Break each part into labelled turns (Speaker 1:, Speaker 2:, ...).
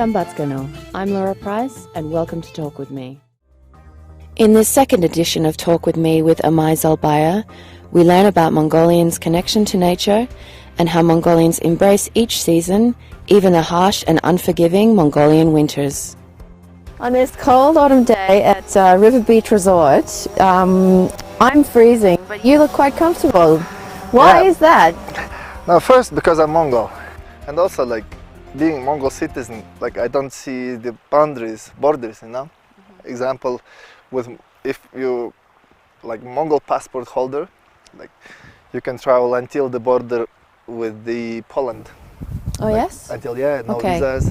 Speaker 1: Tambatskano. I'm Laura Price, and welcome to Talk With Me. In this second edition of Talk With Me with Amai Zalbaya, we learn about Mongolians' connection to nature and how Mongolians embrace each season, even the harsh and unforgiving Mongolian winters. On this cold autumn day at River Beach Resort, I'm freezing, but you look quite comfortable. Why is that?
Speaker 2: Now, first, because I'm Mongol, and also being Mongol citizen, I don't see the borders, you know. Example, if you Mongol passport holder, you can travel until the border with the Poland.
Speaker 1: Oh yes.
Speaker 2: Until no visas.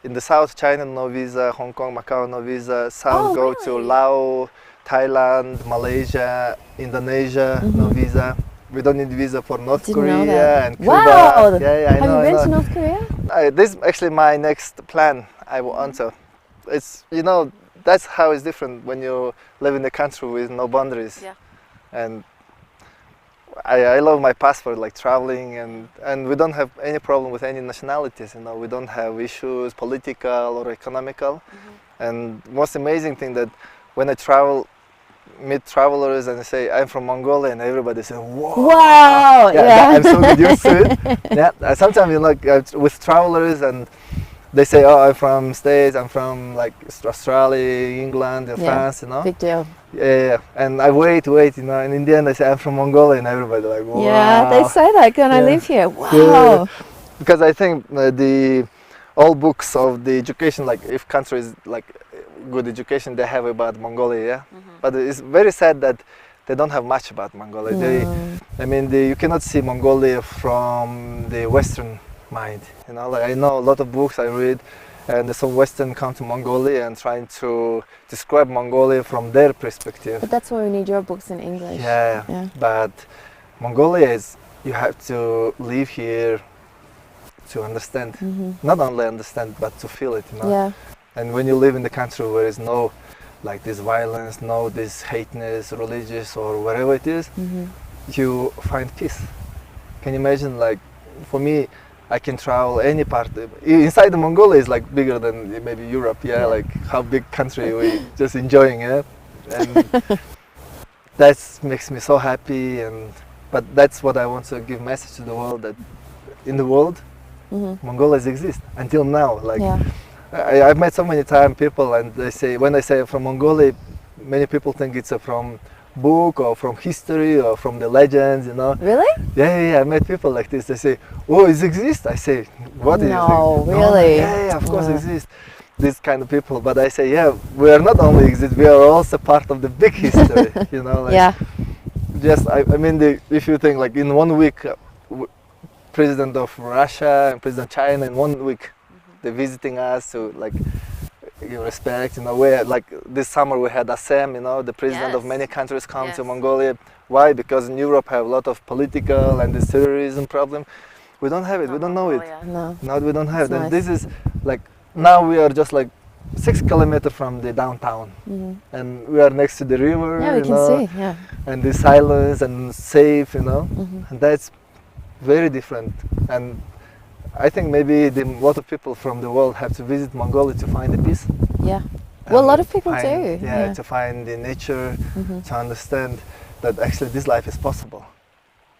Speaker 2: In the South, China no visa, Hong Kong, Macau no visa. South go to Laos, Thailand, Malaysia, Indonesia, no visa. We don't need visa for North Korea and Cuba.
Speaker 1: Wow!
Speaker 2: I know.
Speaker 1: Have you been to North Korea?
Speaker 2: This is actually my next plan. I will answer. It's that's how it's different when you live in a country with no boundaries.
Speaker 1: Yeah.
Speaker 2: And I love my passport, traveling, and we don't have any problem with any nationalities. We don't have issues, political or economical. And most amazing thing that when I travel, meet travelers and say I'm from Mongolia, and everybody say whoa.
Speaker 1: Wow! Yeah.
Speaker 2: I'm so good used to it. Yeah. Sometimes with travelers and they say, oh, I'm from States, I'm from Australia, England, and France,
Speaker 1: Big deal.
Speaker 2: Yeah. And I wait, and in the end I say I'm from Mongolia, and everybody wow.
Speaker 1: Yeah, they say that when I live here. Wow.
Speaker 2: Yeah. Because I think the all books of the education, if countries good education they have about Mongolia, yeah. But it's very sad that they don't have much about Mongolia. You cannot see Mongolia from the Western mind. I know a lot of books I read, and some Western come to Mongolia and trying to describe Mongolia from their perspective.
Speaker 1: But that's why we need your books in English.
Speaker 2: Yeah. But Mongolia is, you have to live here to understand. Not only understand, but to feel it.
Speaker 1: Yeah.
Speaker 2: And when you live in the country where there is no this violence, no this hateness, religious or whatever it is, you find peace. Can you imagine, for me, I can travel any part. Inside the Mongolia is bigger than maybe Europe, how big country we just enjoying it. And that makes me so happy. But that's what I want to give message to the world, that in the world, Mongolia exists until now. I've met so many times people, and they say, when I say from Mongolia, many people think it's from book or from history or from the legends,
Speaker 1: Really?
Speaker 2: Yeah, I met people like this. They say, oh, it exists. I say, what is it?
Speaker 1: No, really?
Speaker 2: Yeah, of course it exists. These kind of people. But I say, yeah, we are not only exist, we are also part of the big history,
Speaker 1: Yeah.
Speaker 2: Just, if you think in 1 week, President of Russia and President China in 1 week, they're visiting us to you respect, where this summer we had Assam, the president of many countries come to Mongolia. Why? Because in Europe have a lot of political and the terrorism problem. We don't have it, we don't know it. No, we don't have it. And this is now we are just 6 kilometers from the downtown, and we are next to the river.
Speaker 1: Yeah, we can see. Yeah.
Speaker 2: And the silence and safe, and that's very different. And I think maybe a lot of people from the world have to visit Mongolia to find the peace.
Speaker 1: Yeah. Well, a lot of people do.
Speaker 2: Yeah, to find the nature, to understand that actually this life is possible.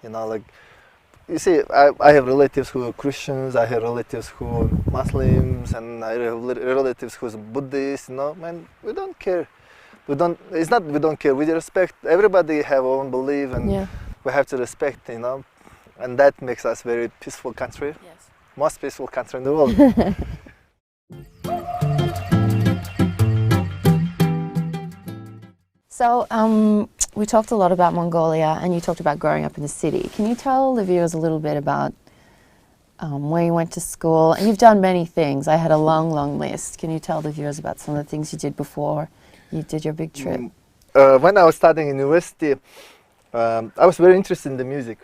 Speaker 2: You see, I have relatives who are Christians, I have relatives who are Muslims, and I have relatives who are Buddhists, and we don't care. It's not we don't care, we respect. Everybody have our own belief, and we have to respect, and that makes us very peaceful country. Yes. Most peaceful country in the world.
Speaker 1: So, we talked a lot about Mongolia, and you talked about growing up in the city. Can you tell the viewers a little bit about where you went to school? And you've done many things. I had a long, long list. Can you tell the viewers about some of the things you did before you did your big trip?
Speaker 2: When I was studying in university, I was very interested in the music.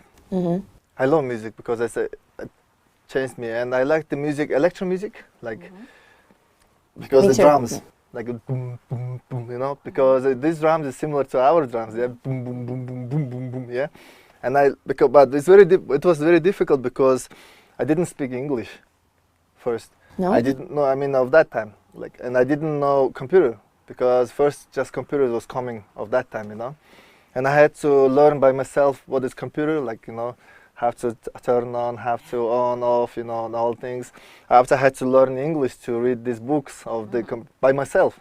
Speaker 2: I love music because it changed me, and I like the music, electro music, because
Speaker 1: Me
Speaker 2: the
Speaker 1: too.
Speaker 2: drums, boom, boom, boom, because these drums is similar to our drums, boom, boom, boom, boom, boom, boom, boom, but it was very difficult because I didn't speak English first.
Speaker 1: No?
Speaker 2: I didn't know, I mean, of that time. And I didn't know computer, because first just computers was coming of that time, And I had to learn by myself what is computer, have to turn on, have to on, off, and all things. After I had to learn English to read these books of by myself.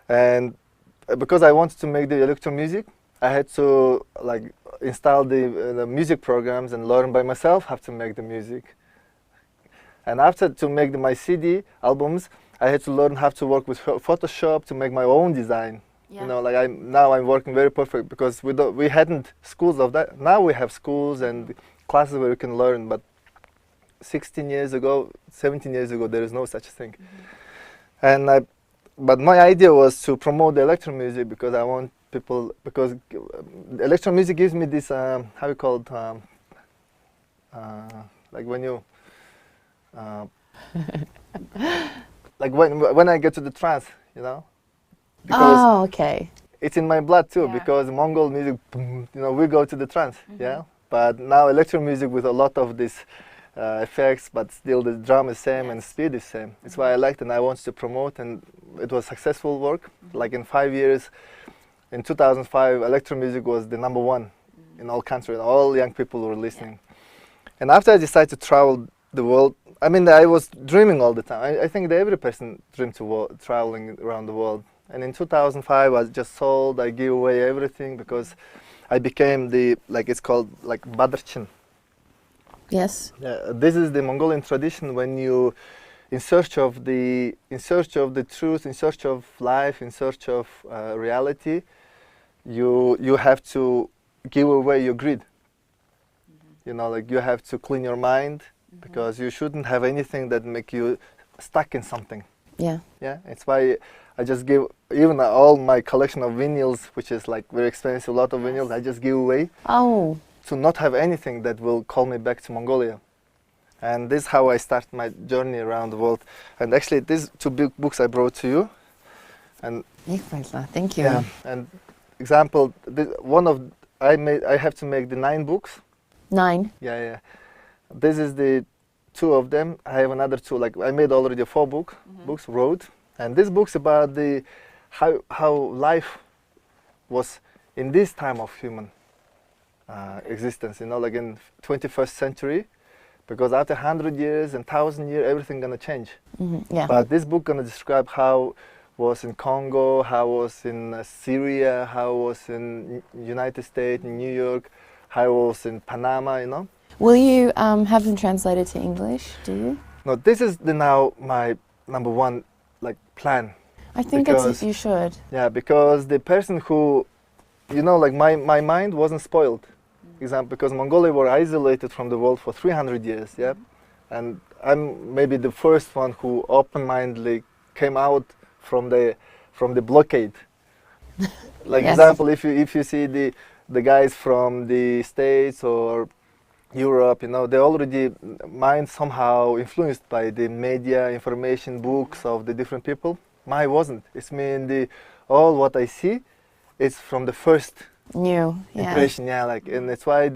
Speaker 2: And because I wanted to make the electro music, I had to install the music programs and learn by myself how to make the music. And after to make my CD albums, I had to learn how to work with Photoshop to make my own design.
Speaker 1: Yeah.
Speaker 2: Now I'm working very perfect, because we hadn't schools of that. Now we have schools and classes where you can learn, but 16 years ago, 17 years ago, there is no such thing. But my idea was to promote the electro music, because I want people, because electro music gives me this, how you call it, like when you, like when I get to the trance, because
Speaker 1: oh, okay.
Speaker 2: it's in my blood too,
Speaker 1: Yeah.
Speaker 2: because Mongol music, we go to the trance, But now electro music with a lot of these effects, but still the drum is same and speed is same. It's why I liked it, and I wanted to promote, and it was successful work. Like in 5 years, in 2005, electro music was the #1 in all countries. All young people were listening. And after I decided to travel the world, I mean, I was dreaming all the time. I think that every person dreams to traveling around the world. And in 2005, I just sold, I gave away everything, because I became it's called Badarchin.
Speaker 1: Yes.
Speaker 2: This is the Mongolian tradition when you, in search of the truth, in search of life, in search of reality, you have to give away your greed. You have to clean your mind, because you shouldn't have anything that make you stuck in something.
Speaker 1: Yeah.
Speaker 2: Yeah, it's why I just give, even all my collection of vinyls, which is very expensive, a lot of vinyls, I just give away.
Speaker 1: Oh.
Speaker 2: To not have anything that will call me back to Mongolia. And this is how I start my journey around the world. And actually, these 2 big books I brought to you. And
Speaker 1: thank you.
Speaker 2: yeah, and example, I have to make the 9 books.
Speaker 1: 9.
Speaker 2: Yeah. This is the 2 of them. I have another 2. I made already 4 books, wrote. And this book's about how life was in this time of human existence, in 21st century, because after 100 years and 1,000 years, everything gonna change.
Speaker 1: Yeah.
Speaker 2: But this book gonna describe how was in Congo, how was in Syria, how was in United States, in New York, how was in Panama,
Speaker 1: Will you have them translated to English? Do you?
Speaker 2: No, this is now my #1 plan.
Speaker 1: I think you should.
Speaker 2: Yeah, because the person who, my mind wasn't spoiled. Example, because Mongolia were isolated from the world for 300 years, yeah, and I'm maybe the first one who open-mindedly came out from the blockade.
Speaker 1: Yes.
Speaker 2: Example, if you see the guys from the States or Europe, they already mind somehow influenced by the media, information, books of the different people. Mine wasn't. It's all what I see is from the first
Speaker 1: New
Speaker 2: impression, and that's why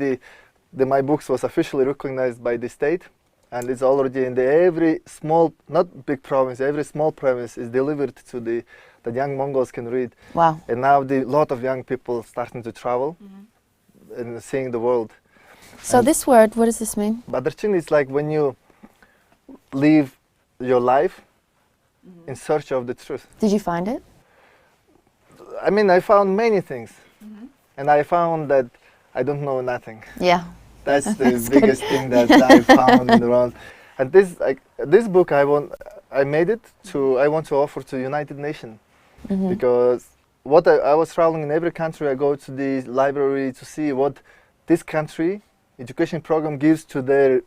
Speaker 2: my books was officially recognized by the state, and it's already in every small, not big province, every small province is delivered to the young Mongols can read.
Speaker 1: Wow.
Speaker 2: And now lot of young people starting to travel and seeing the world.
Speaker 1: So
Speaker 2: and
Speaker 1: this word, what does this mean?
Speaker 2: Badarchin is when you live your life in search of the truth.
Speaker 1: Did you find it?
Speaker 2: I mean, I found many things. And I found that I don't know nothing.
Speaker 1: Yeah.
Speaker 2: That's the biggest thing that I found in the world. And this book I want to offer to United Nations, because I was traveling in every country. I go to the library to see what this country education program gives to their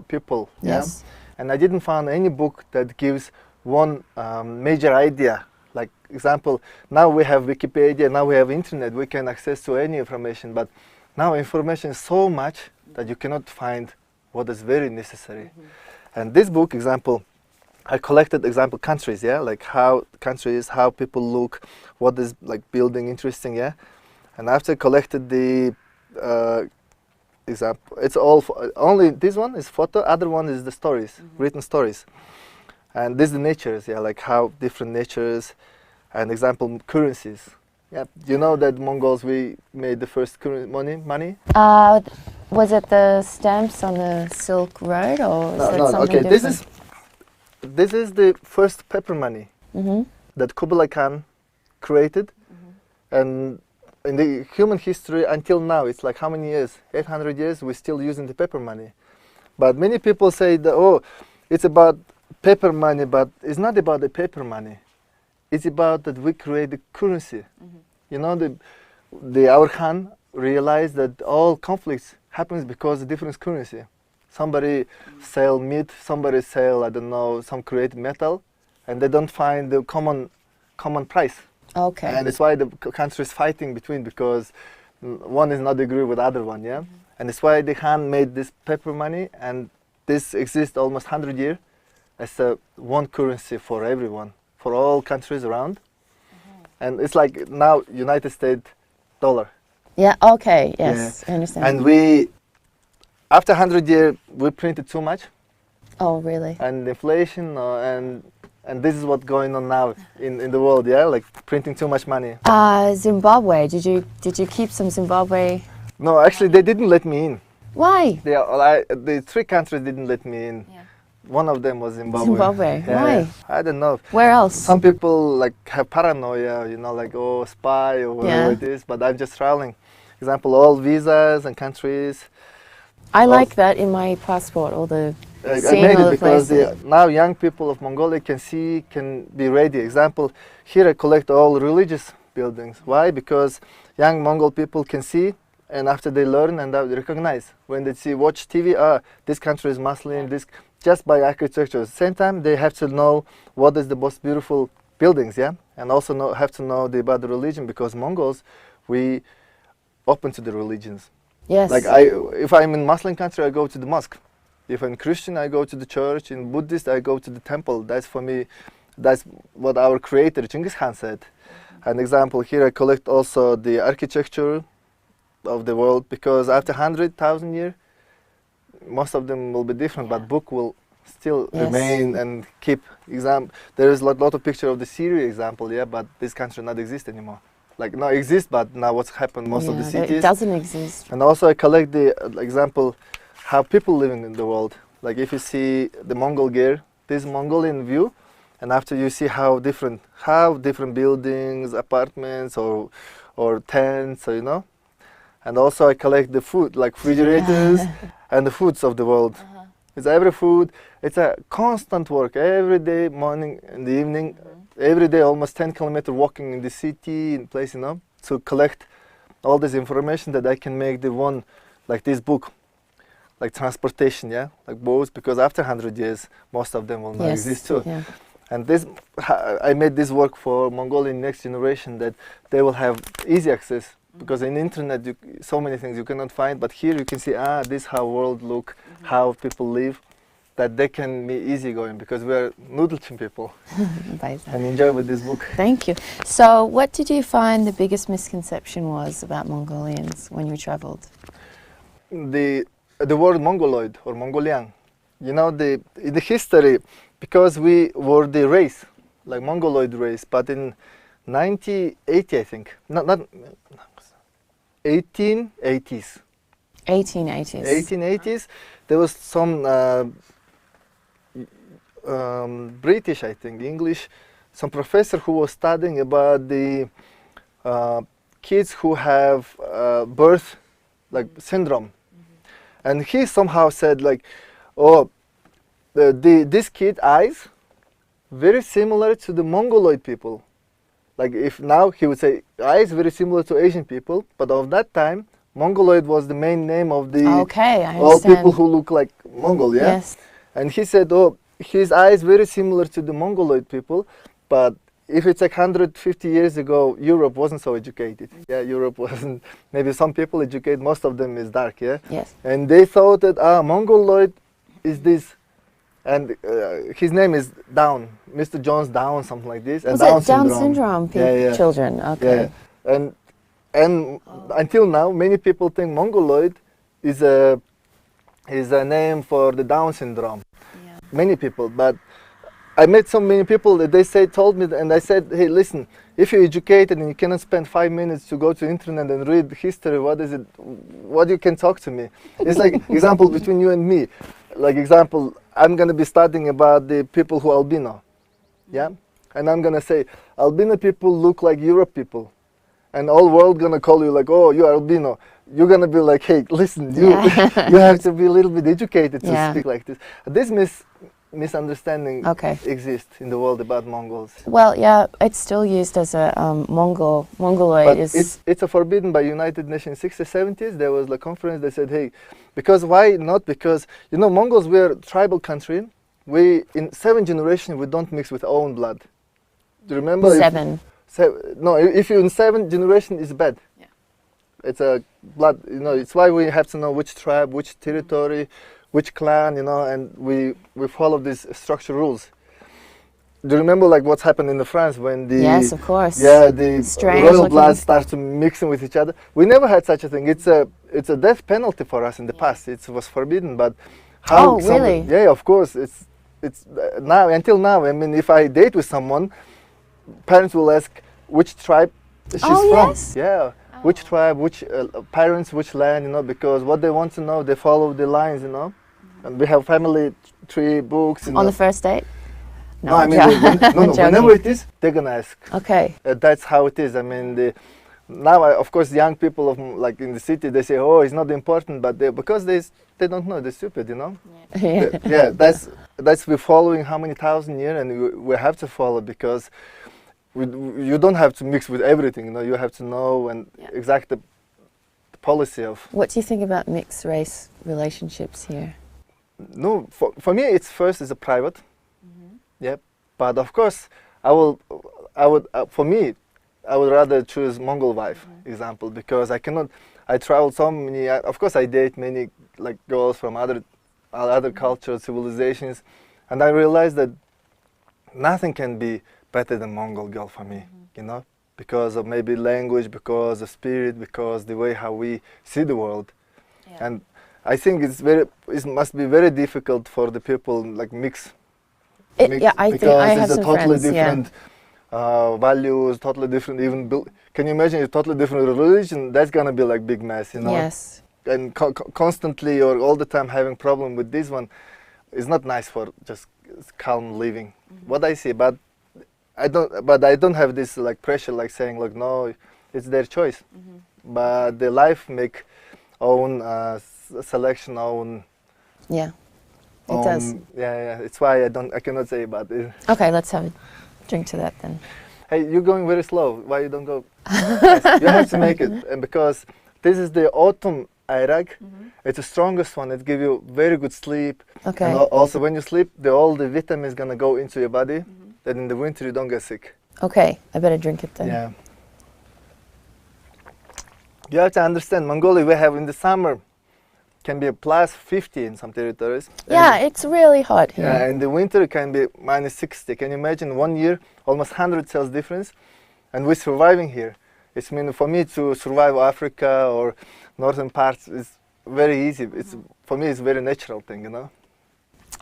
Speaker 2: people.
Speaker 1: Yes.
Speaker 2: Yeah? And I didn't find any book that gives one major idea. Example, now we have Wikipedia, now we have internet, we can access to any information, but now information is so much that you cannot find what is very necessary. And this book, example, I collected example countries, how countries, how people look, what is building interesting, And after collected the example, it's all only this one is photo, other one is the stories, written stories. And this is the natures, yeah, like how different natures, and example currencies. Yeah, you know that Mongols, we made the first money.
Speaker 1: Was it the stamps on the Silk Road, or is that
Speaker 2: No,
Speaker 1: something
Speaker 2: okay.
Speaker 1: different?
Speaker 2: This is the first paper money that Kublai Khan created, and in the human history until now, it's like how many years? 800 years. We're still using the paper money, but many people say that, oh, it's about paper money, but it's not about the paper money. It's about that we create the currency. You know, our Khan realized that all conflicts happens because of different currency. Somebody sell meat, somebody sell, I don't know, some created metal, and they don't find the common price.
Speaker 1: Okay.
Speaker 2: And it's why the country is fighting between, because one is not agree with the other one, yeah? And it's why the Khan made this paper money, and this exists almost 100 years as a one currency for everyone, for all countries around. And it's like now United States dollar.
Speaker 1: Yeah, okay, yes, I understand.
Speaker 2: And we, after 100 years, we printed too much.
Speaker 1: Oh, really?
Speaker 2: And inflation, and this is what's going on now in the world, yeah, like printing too much money.
Speaker 1: Zimbabwe, did you keep some Zimbabwe?
Speaker 2: No, actually they didn't let me in.
Speaker 1: Why?
Speaker 2: The three countries didn't let me in.
Speaker 1: Yeah.
Speaker 2: One of them was Zimbabwe.
Speaker 1: Zimbabwe,
Speaker 2: Yeah,
Speaker 1: why?
Speaker 2: I don't know.
Speaker 1: Where else?
Speaker 2: Some people like have paranoia, you know, like, oh, spy or whatever it is, but I'm just traveling. Example, all visas and countries.
Speaker 1: I like that in my passport, all the
Speaker 2: I
Speaker 1: seeing
Speaker 2: made
Speaker 1: all
Speaker 2: it
Speaker 1: the
Speaker 2: because
Speaker 1: places.
Speaker 2: now young people of Mongolia can be ready. Example, here I collect all religious buildings. Why? Because young Mongol people can see, and after they learn and they recognize. When they watch TV, this country is Muslim, this just by architecture. At the same time, they have to know what is the most beautiful buildings, yeah? And also have to know about the religion, because Mongols, we open to the religions.
Speaker 1: Yes.
Speaker 2: Like if I'm in Muslim country, I go to the mosque. If I'm Christian, I go to the church. In Buddhist, I go to the temple. That's for me, that's what our creator, Genghis Khan, said. An example, here I collect also the architecture of the world, because after 100,000 years, most of them will be different, but book will still remain and keep. There is a lot of picture of the Syria example, yeah, but this country not exist anymore. Like, no, exist, but now what's happened, most of the cities.
Speaker 1: It doesn't exist.
Speaker 2: And also I collect the example, how people living in the world. Like if you see the Mongol gear, this Mongolian view, and after you see how different buildings, apartments, or tents, so, you know. And also I collect the food, like refrigerators and the foods of the world. It's every food. It's a constant work every day, morning and the evening. Every day, almost 10 kilometers walking in the city, in place, you know, to collect all this information that I can make the one, like this book, like transportation, yeah, like boats, because after 100 years, most of them will not exist too.
Speaker 1: Yeah.
Speaker 2: And this, I made this work for Mongolian next generation, that they will have easy access, because in the internet, so many things you cannot find, but here you can see, this how world look, how people live, that they can be easygoing, because we are noodle-chin people and enjoy with this book.
Speaker 1: Thank you. So what did you find the biggest misconception was about Mongolians when you traveled?
Speaker 2: The word Mongoloid or Mongolian, you know, in the history, because we were the race, like Mongoloid race, but in 1980, I think, not 1880s.
Speaker 1: 1880s.
Speaker 2: 1880s, there was some British, I think, English, some professor who was studying about the kids who have birth like syndrome, and he somehow said like, oh, this kid eyes very similar to the Mongoloid people. Like if now he would say eyes very similar to Asian people, but of that time Mongoloid was the main name of the all people who look like Mongol, yeah.
Speaker 1: Yes.
Speaker 2: And he said, oh, his eyes very similar to the Mongoloid people, but if it's like 150 years ago, Europe wasn't so educated. Yeah, Europe wasn't. Maybe some people educate, most of them is dark, yeah.
Speaker 1: Yes.
Speaker 2: And they thought that Mongoloid is this, and his name is Down, Mr. Jones Down, something like this. And
Speaker 1: Was it Down syndrome children? Okay.
Speaker 2: Yeah. And until now, many people think Mongoloid is a name for the Down syndrome. Yeah. Many people, but I met so many people that they told me, and I said, hey, listen, if you're educated and you cannot spend 5 minutes to go to internet and read history, what is it? What you can talk to me? It's like example between you and me. Like example, I'm gonna be studying about the people who are albino, yeah, and I'm gonna say albino people look like Europe people, and all world gonna call you like, oh, you're albino. You're gonna be like, hey, listen, you you have to be a little bit educated to speak like this. This misunderstanding exists in the world about Mongols.
Speaker 1: Well, yeah, it's still used as a Mongoloid
Speaker 2: but
Speaker 1: is...
Speaker 2: It's a forbidden by United Nations 60s, 70s. There was a conference that said, hey, because why not? Because, you know, Mongols were a tribal country. We, in 7 generations, we don't mix with our own blood. Do you remember?
Speaker 1: 7.
Speaker 2: No, if you're in 7 generations, it's bad. Yeah. It's a blood, you know, it's why we have to know which tribe, which territory, which clan, you know, and we follow these structural rules. Do you remember like what's happened in France when the...
Speaker 1: Yes, of course.
Speaker 2: Yeah, the royal blood starts to mixing with each other. We never had such a thing. It's a death penalty for us in the past. It was forbidden, but how...
Speaker 1: Oh, really?
Speaker 2: Yeah, of course. It's now, until now, I mean, if I date with someone, parents will ask which tribe she's from.
Speaker 1: Yes?
Speaker 2: Yeah. Which tribe, which parents, which land, you know, because what they want to know, they follow the lines, you know. And we have family tree books.
Speaker 1: On the first date?
Speaker 2: No, I mean, whenever it is, they're gonna ask.
Speaker 1: Okay.
Speaker 2: That's how it is. I mean, now, of course, young people of like in the city, they say, oh, it's not important, but because they don't know, they're stupid, you know.
Speaker 1: Yeah.
Speaker 2: Yeah, that's we're following how many thousand years, and we have to follow because you don't have to mix with everything, you know. You have to know and exact the policy of.
Speaker 1: What do you think about mixed race relationships here?
Speaker 2: No, for me, it's first is a private. Yeah, but of course, I would for me, I would rather choose Mongol wife example because I cannot. I travel so many. Of course, I date many like girls from other cultures, civilizations, and I realized that nothing can be better than Mongol girl for me. You know, because of maybe language, because of spirit, because the way how we see the world, and I think it must be very difficult for the people like mix.
Speaker 1: Yeah, I think I have some
Speaker 2: totally
Speaker 1: friends,
Speaker 2: different values, totally different. Even can you imagine a totally different religion? That's gonna be like big mess, you know.
Speaker 1: Yes.
Speaker 2: And constantly or all the time having problem with this one is not nice for just calm living. What I see, but I don't have this like pressure, like saying like no, it's their choice. But the life make own selection, own.
Speaker 1: Yeah. It does.
Speaker 2: Yeah. It's why I cannot say about it.
Speaker 1: Okay, let's have a drink to that then.
Speaker 2: Hey, you're going very slow. Why you don't go? Yes, you have to make it, and because this is the autumn Iraq, it's the strongest one. It gives you very good sleep.
Speaker 1: Okay.
Speaker 2: And also, when you sleep, all the vitamins gonna go into your body. That in the winter you don't get sick.
Speaker 1: Okay, I better drink it then.
Speaker 2: Yeah. You have to understand, Mongolia we have in the summer can be a plus 50 in some territories.
Speaker 1: Yeah, it's really hot here.
Speaker 2: Yeah, in the winter it can be minus 60. Can you imagine 1 year, almost 100 cells difference? And we're surviving here. It's mean for me to survive Africa or northern parts is very easy. It's for me it's a very natural thing, you know.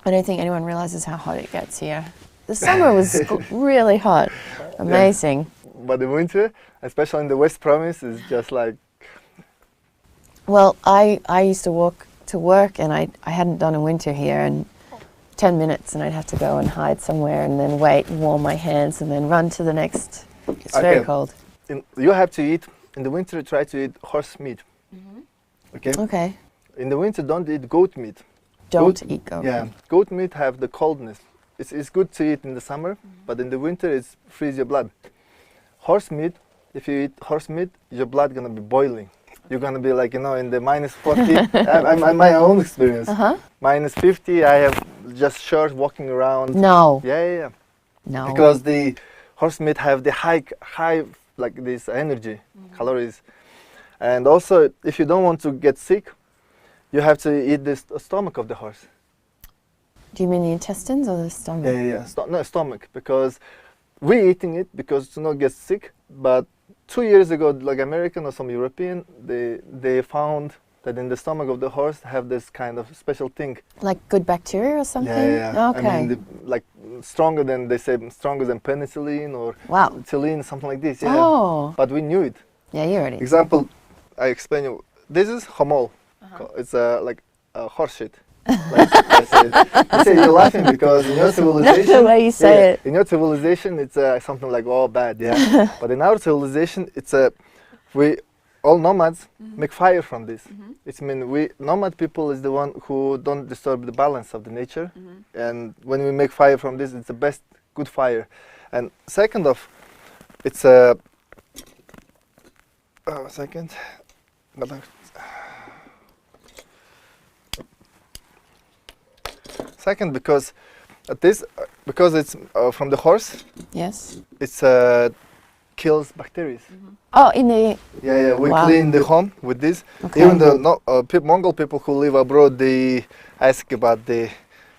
Speaker 1: I don't think anyone realizes how hot it gets here. The summer was really hot. Amazing.
Speaker 2: Yeah. But the winter, especially in the West Province, is just like...
Speaker 1: Well, I used to walk to work and I hadn't done a winter here and 10 minutes and I'd have to go and hide somewhere and then wait and warm my hands and then run to the next. It's very cold.
Speaker 2: You have to eat, in the winter try to eat horse meat. Okay?
Speaker 1: Okay.
Speaker 2: In the winter don't eat goat meat.
Speaker 1: Don't eat goat meat.
Speaker 2: Yeah, goat meat have the coldness. It's good to eat in the summer, but in the winter it's freeze your blood. Horse meat, if you eat horse meat, your blood gonna be boiling. You're gonna be like, you know, in the minus 40. I'm my own experience. Minus 50, I have just short walking around.
Speaker 1: No.
Speaker 2: Yeah.
Speaker 1: No.
Speaker 2: Because the horse meat have the high like this energy, calories. And also, if you don't want to get sick, you have to eat the stomach of the horse.
Speaker 1: Do you mean the intestines or the stomach?
Speaker 2: Yeah. No, stomach, because we're eating it because to not get sick, but 2 years ago, like American or some European, they found that in the stomach of the horse have this kind of special thing.
Speaker 1: Like good bacteria or something?
Speaker 2: Yeah.
Speaker 1: Okay.
Speaker 2: I mean, like stronger than, they say, stronger than penicillin or
Speaker 1: Wow.
Speaker 2: Tillin, something like this. Yeah.
Speaker 1: Oh.
Speaker 2: But we knew it.
Speaker 1: Yeah, you already.
Speaker 2: Example, I explain you. This is homol. It's like a horse shit. Like I said. You say you're laughing because in your civilization,
Speaker 1: That's the way you say it.
Speaker 2: In your civilization, it's something like, oh, bad, yeah. But in our civilization, it's we all nomads make fire from this. It's we nomad people is the one who don't disturb the balance of the nature, and when we make fire from this, it's the best good fire. And second of, it's a second. Second, because because it's from the horse.
Speaker 1: Yes.
Speaker 2: It's kills bacteria.
Speaker 1: Oh, in the.
Speaker 2: Yeah, we
Speaker 1: Wow.
Speaker 2: clean the home with this.
Speaker 1: Okay.
Speaker 2: Even the Mongol people who live abroad, they ask about if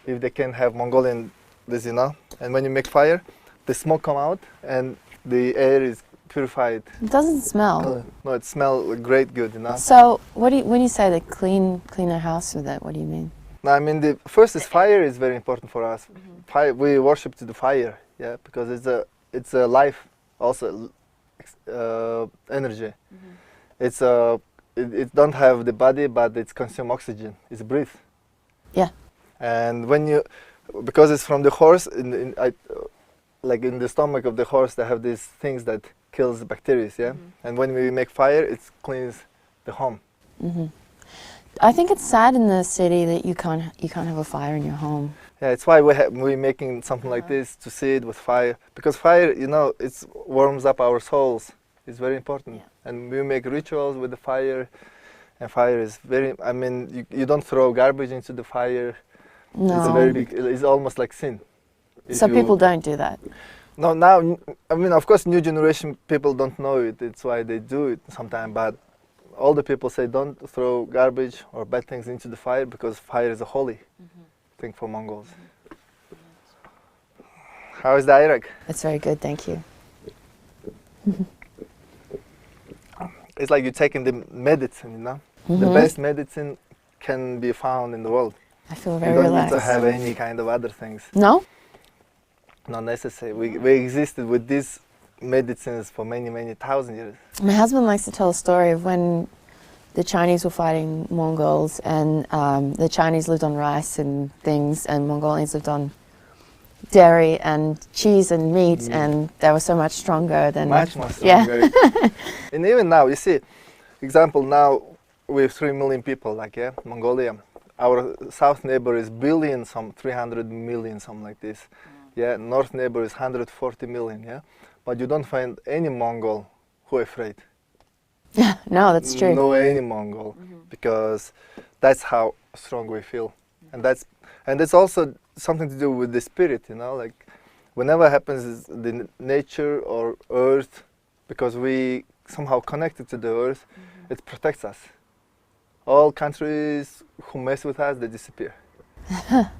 Speaker 2: they can have Mongolian this, And when you make fire, the smoke come out and the air is purified.
Speaker 1: It doesn't smell.
Speaker 2: No, it smells great, good,
Speaker 1: So, when you say they clean their house with it, what do you mean?
Speaker 2: No, I mean the first is fire is very important for us. Fire, we worship to the fire, yeah, because it's a life, also energy. It's it don't have the body, but it's consume oxygen. It's breathe.
Speaker 1: Yeah.
Speaker 2: And when you, because it's from the horse, like in the stomach of the horse, they have these things that kills the bacteria, yeah. And when we make fire, it cleans the home.
Speaker 1: I think it's sad in the city that you can't have a fire in your home.
Speaker 2: Yeah, it's why we're making something like this to see it with fire, because fire, it warms up our souls. It's very important, and we make rituals with the fire, and fire is very. I mean, you don't throw garbage into the fire.
Speaker 1: No.
Speaker 2: It's a very big. It's almost like sin.
Speaker 1: So people don't do that.
Speaker 2: No, now I mean, of course, new generation people don't know it. It's why they do it sometimes, but. All the people say don't throw garbage or bad things into the fire because fire is a holy thing for Mongols. How is the Iraq?
Speaker 1: It's very good, thank you.
Speaker 2: It's like you're taking the medicine, The best medicine can be found in the world.
Speaker 1: I feel very
Speaker 2: you don't
Speaker 1: relaxed.
Speaker 2: need to have any kind of other things.
Speaker 1: No?
Speaker 2: Not necessary. We existed with these medicines for many, many thousand years.
Speaker 1: My husband likes to tell a story of when the Chinese were fighting Mongols, and the Chinese lived on rice and things, and Mongolians lived on dairy and cheese and meat, and they were so much stronger than...
Speaker 2: Much more stronger.
Speaker 1: Yeah.
Speaker 2: And even now, you see, example, now we have 3 million people, Mongolia. Our south neighbor is billion, 300 million, something like this. Yeah, north neighbor is 140 million, yeah? But you don't find any Mongol who are afraid.
Speaker 1: No, that's true.
Speaker 2: No, any Mongol, because that's how strong we feel, and that's also something to do with the spirit, Like whenever happens is the nature or earth, because we somehow connected to the earth, it protects us. All countries who mess with us, they disappear.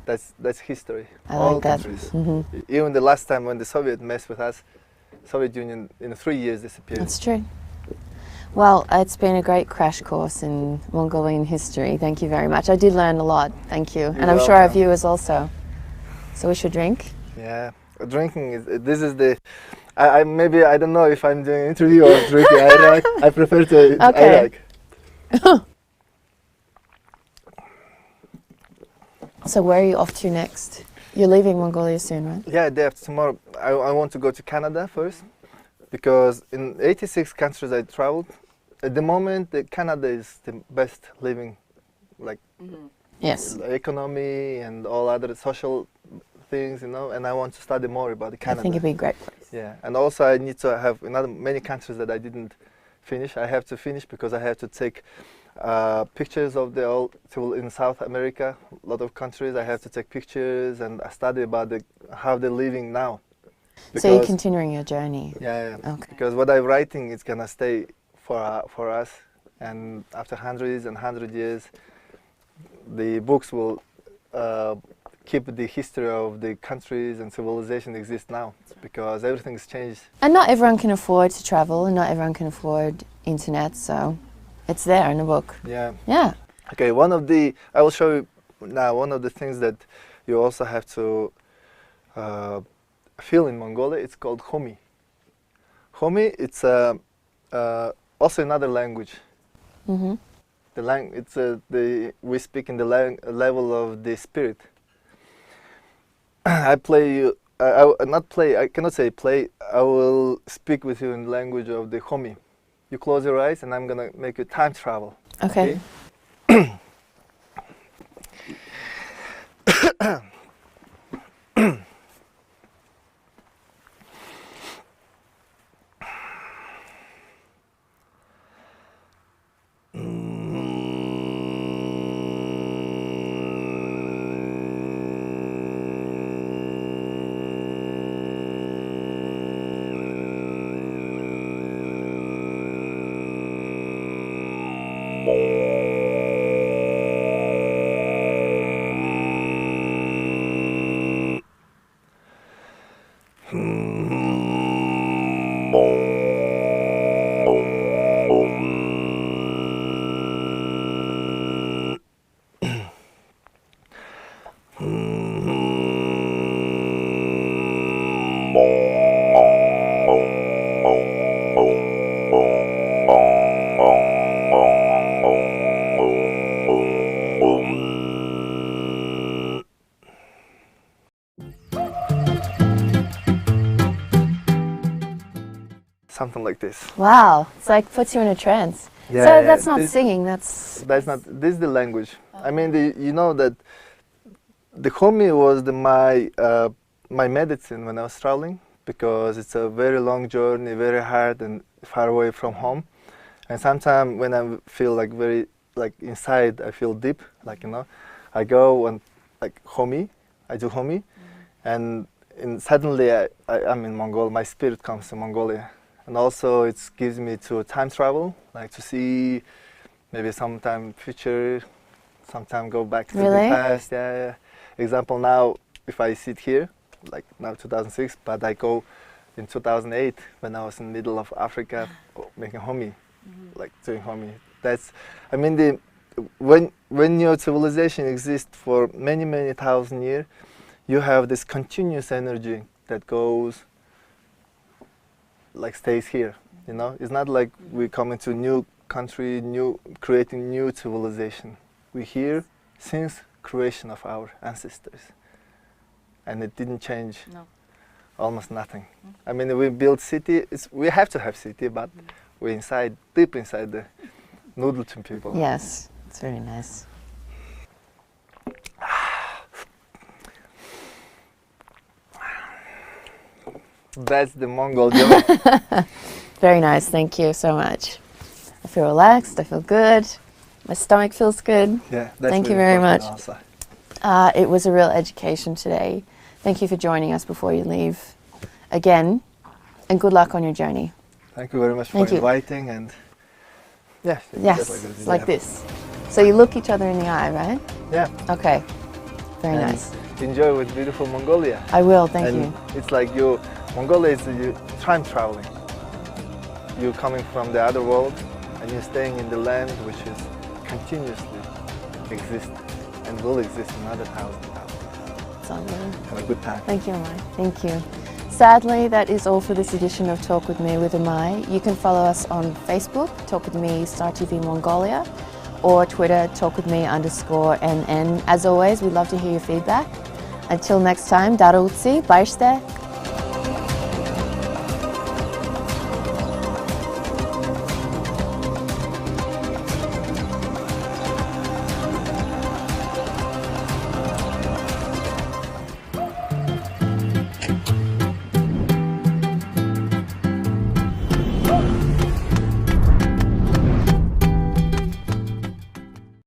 Speaker 2: That's history. All
Speaker 1: like that.
Speaker 2: countries. Even the last time when the Soviet messed with us, Soviet Union in 3 years disappeared.
Speaker 1: That's true. Well, it's been a great crash course in Mongolian history. Thank you very much. I did learn a lot. Thank you. And I'm sure our viewers also. So we should drink?
Speaker 2: Yeah. Drinking this is the... maybe, I don't know if I'm doing an interview or drinking Iraq. I prefer to Iraq. So where are you off to next? You're leaving Mongolia soon, right? Yeah, day after tomorrow. I want to go to Canada first, because in 86 countries I traveled. At the moment, Canada is the best living,
Speaker 1: Yes.
Speaker 2: economy and all other social things, and I want to study more about Canada.
Speaker 1: I think it'd be a great place.
Speaker 2: Yeah, and also I need to have many countries that I didn't finish. I have to finish because I have to take pictures of the old in South America, a lot of countries. I have to take pictures and study about how they're living now.
Speaker 1: So you're continuing your journey?
Speaker 2: Yeah.
Speaker 1: Okay.
Speaker 2: Because what I'm writing is gonna stay for us, and after hundreds and 100 years, the books will keep the history of the countries and civilization exist now, because everything's changed.
Speaker 1: And not everyone can afford to travel, and not everyone can afford internet, so it's there in the book.
Speaker 2: Yeah.
Speaker 1: Yeah.
Speaker 2: Okay, I will show you now one of the things that you also have to feel in Mongolia. It's called Homi. Homi, it's also another language.
Speaker 1: Mm-hmm.
Speaker 2: We speak in the level of the spirit. I play. Not play. I cannot say play. I will speak with you in the language of the Homi. You close your eyes, and I'm gonna make you time travel.
Speaker 1: Okay.
Speaker 2: Something like this.
Speaker 1: Wow, it's like puts you in a trance.
Speaker 2: Yeah,
Speaker 1: So
Speaker 2: yeah,
Speaker 1: that's not
Speaker 2: this-
Speaker 1: singing, that's
Speaker 2: That's not. This is the language. I mean, you know that the Homi was my medicine when I was traveling, because it's a very long journey, very hard and far away from home. And sometimes when I feel like very like inside, I feel deep, like, you know, I go and like Homi, I do Homi, and suddenly I'm in Mongolia. My spirit comes to Mongolia, and also it gives me to time travel, like to see maybe sometime future, sometime go back to
Speaker 1: Really?
Speaker 2: the past. Yeah, yeah. Example, now if I sit here, like now 2006, but I go in 2008 when I was in the middle of Africa making Homi, like doing Homi. That's, I mean, when your civilization exists for many thousand years, you have this continuous energy that goes, like stays here. You know, it's not like we come into new country, creating new civilization. We're here since creation of our ancestors, and it didn't change.
Speaker 1: No.
Speaker 2: Almost nothing. I mean, we build city. We have to have city, but we're inside, deep inside the Noodleton people.
Speaker 1: Yes, it's very nice.
Speaker 2: That's the Mongol joy.
Speaker 1: Very nice, thank you so much. I feel relaxed, I feel good, my stomach feels good.
Speaker 2: Yeah, that's
Speaker 1: Thank you very
Speaker 2: important
Speaker 1: much.
Speaker 2: also.
Speaker 1: It was a real education today. Thank you for joining us before you leave again, and good luck on your journey.
Speaker 2: Thank you very much for
Speaker 1: Thank you.
Speaker 2: inviting, and yeah,
Speaker 1: Yes,
Speaker 2: just
Speaker 1: like
Speaker 2: yeah.
Speaker 1: this. So you look each other in the eye, right?
Speaker 2: Yeah,
Speaker 1: Okay, very
Speaker 2: and
Speaker 1: nice.
Speaker 2: enjoy with beautiful Mongolia.
Speaker 1: I will, thank
Speaker 2: and
Speaker 1: you.
Speaker 2: it's like Mongolia is you time traveling. You're coming from the other world, and you're staying in the land which is continuously exist and will exist another thousand years.
Speaker 1: It's unreal.
Speaker 2: Have a good time.
Speaker 1: Thank you, Amai. Thank you. Sadly, that is all for this edition of Talk With Me with Amai. You can follow us on Facebook, Talk With Me Star TV Mongolia, or Twitter, talkwithme_NN. As always, we'd love to hear your feedback. Until next time, Darutsi, Baishte,